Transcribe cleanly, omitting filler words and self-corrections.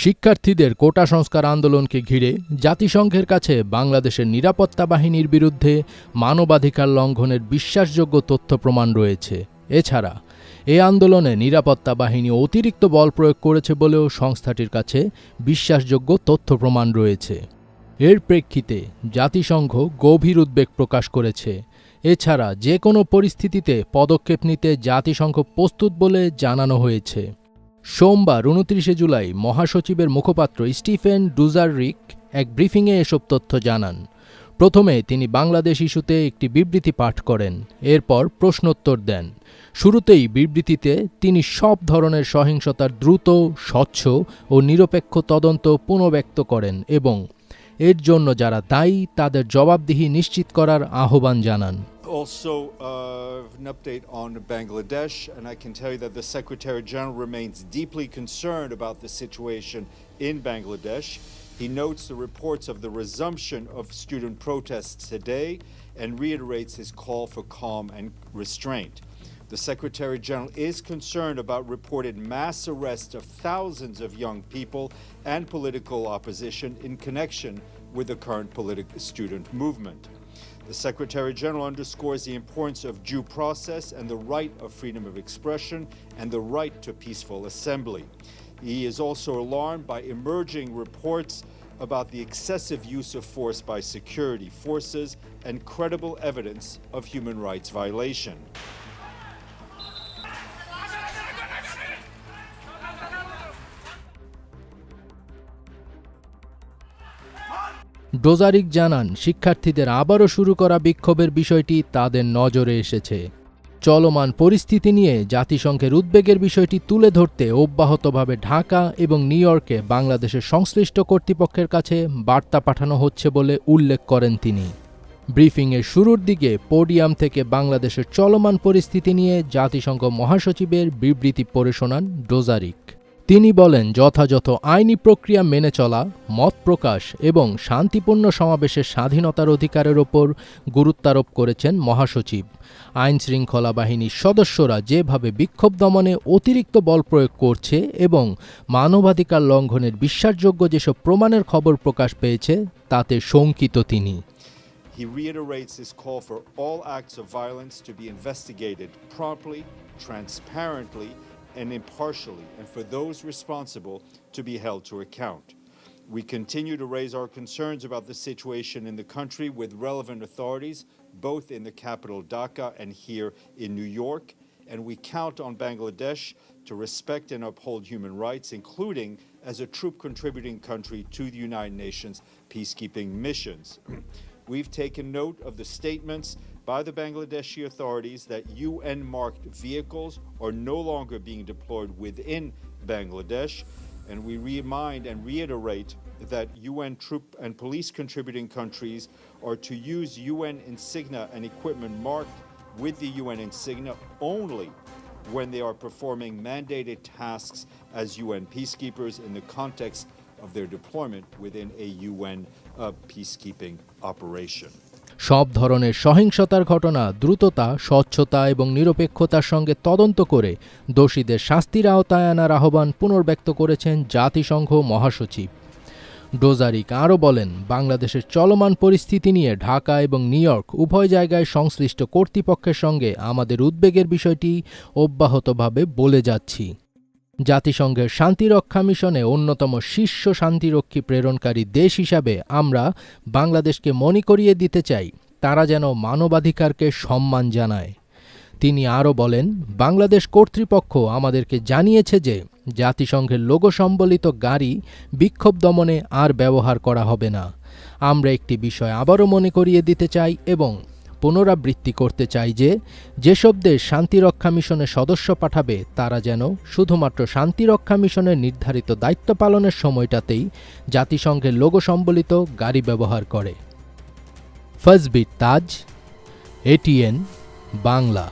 শিক্ষার্থীদের কোটা সংস্কার আন্দোলনকে ঘিরে জাতিসংঘের কাছে বাংলাদেশের নিরাপত্তা বাহিনীর বিরুদ্ধে মানবাধিকার লঙ্ঘনের বিশ্বাসযোগ্য তথ্য প্রমাণ রয়েছে। এছাড়া এই আন্দোলনে নিরাপত্তা বাহিনী অতিরিক্ত বল প্রয়োগ করেছে বলেও সংস্থাটির কাছে বিশ্বাসযোগ্য তথ্য প্রমাণ রয়েছে। এর প্রেক্ষিতে জাতিসংঘ গভীর উদ্বেগ প্রকাশ করেছে। এছাড়া যে কোনো পরিস্থিতিতে পদক্ষেপ নিতে জাতিসংঘ প্রস্তুত বলে জানানো হয়েছে। সোমবার ২৯ জুলাই মহাসচিবের মুখপাত্র স্টিফেন ডুজারিক এক ব্রিফিংয়ে এসব তথ্য জানান। প্রথমে তিনি বাংলাদেশ ইস্যুতে একটি বিবৃতি পাঠ করেন, এরপর প্রশ্নোত্তর দেন। শুরুতেই বিবৃতিতে তিনি সব ধরনের সহিংসতার দ্রুত, স্বচ্ছ ও নিরপেক্ষ তদন্ত পুনর্ব্যক্ত করেন এবং এর জন্য যারা দায়ী তাদের জবাবদিহি নিশ্চিত করার আহ্বান জানান। Also, an update on Bangladesh, and I can tell you that the Secretary General remains deeply concerned about the situation in Bangladesh. He notes the reports of the resumption of student protests today and reiterates his call for calm and restraint. The Secretary General is concerned about reported mass arrests of thousands of young people and political opposition in connection with the current student movement. The Secretary General underscores the importance of due process and the right of freedom of expression and the right to peaceful assembly. He is also alarmed by emerging reports about the excessive use of force by security forces and credible evidence of human rights violation. Dujarric জানান, শিক্ষার্থীদের আবারও শুরু করা বিক্ষোভের বিষয়টি তাদের নজরে এসেছে। চলমান পরিস্থিতি নিয়ে জাতিসংঘের উদ্বেগের বিষয়টি তুলে ধরতে অব্যাহতভাবে ঢাকা এবং নিউ ইয়র্কে বাংলাদেশের সংশ্লিষ্ট কর্তৃপক্ষের কাছে বার্তা পাঠানো হচ্ছে বলে উল্লেখ করেন তিনি। ব্রিফিংয়ের শুরুর দিকে পোডিয়াম থেকে বাংলাদেশের চলমান পরিস্থিতি নিয়ে জাতিসংঘ মহাসচিবের বিবৃতি পড়ে শোনান ডোজারিক। তিনি বলেন, যথাযথ আইনি প্রক্রিয়া মেনে চলা, মত প্রকাশ এবং শান্তিপূর্ণ সমাবেশের স্বাধীনতার অধিকারের ওপর গুরুত্বারোপ করেছেন মহাসচিব। আইনশৃঙ্খলা বাহিনীর সদস্যরা যেভাবে বিক্ষোভ দমনে অতিরিক্ত বল প্রয়োগ করছে এবং মানবাধিকার লঙ্ঘনের বিশ্বাসযোগ্য যেসব প্রমাণের খবর প্রকাশ পেয়েছে তাতে শঙ্কিত তিনি। He reiterates his call for all acts of violence to be investigated promptly, transparently, and impartially, and for those responsible to be held to account. We continue to raise our concerns about the situation in the country with relevant authorities, both in the capital Dhaka and here in New York, and we count on Bangladesh to respect and uphold human rights, including as a troop contributing country to the United Nations peacekeeping missions. We've taken note of the statements by the Bangladeshi authorities that UN-marked vehicles are no longer being deployed within Bangladesh, and we remind and reiterate that UN troop and police contributing countries are to use UN insignia and equipment marked with the UN insignia only when they are performing mandated tasks as UN peacekeepers in the context of their deployment within a UN peacekeeping operation. সব ধরনের সহিংসতার ঘটনা দ্রুততা, স্বচ্ছতা এবং নিরপেক্ষতার সঙ্গে তদন্ত করে দোষীদের শাস্তির আওতায় আনার আহ্বান পুনর্ব্যক্ত করেছেন জাতিসংঘ মহাসচিব। ডোজারিক আরও বলেন, বাংলাদেশের চলমান পরিস্থিতি নিয়ে ঢাকা এবং নিউ ইয়র্ক উভয় জায়গায় সংশ্লিষ্ট কর্তৃপক্ষের সঙ্গে আমাদের উদ্বেগের বিষয়টি অব্যাহতভাবে বলে যাচ্ছি। জাতিসংঘের শান্তিরক্ষা মিশনে অন্যতম শীর্ষ শান্তিরক্ষী প্রেরণকারী দেশ হিসাবে আমরা বাংলাদেশকে মনে করিয়ে দিতে চাই তারা যেন মানবাধিকারকে সম্মান জানায়। তিনি আরও বলেন, বাংলাদেশ কর্তৃপক্ষ আমাদেরকে জানিয়েছে যে জাতিসংঘের লোগো সম্বলিত গাড়ি বিক্ষোভ দমনে আর ব্যবহার করা হবে না। আমরা একটি বিষয় আবারও মনে করিয়ে দিতে চাই এবং পুনরাবৃত্তি করতে চাই যে যেসব দেশ শান্তিরক্ষা মিশনের সদস্য পাঠাবে তারা যেন শুধুমাত্র শান্তিরক্ষা মিশনের নির্ধারিত দায়িত্ব পালনের সময়টাতেই জাতিসংঘের লোগো সম্বলিত গাড়ি ব্যবহার করে। ফজবির তাজ, এটিএন বাংলা।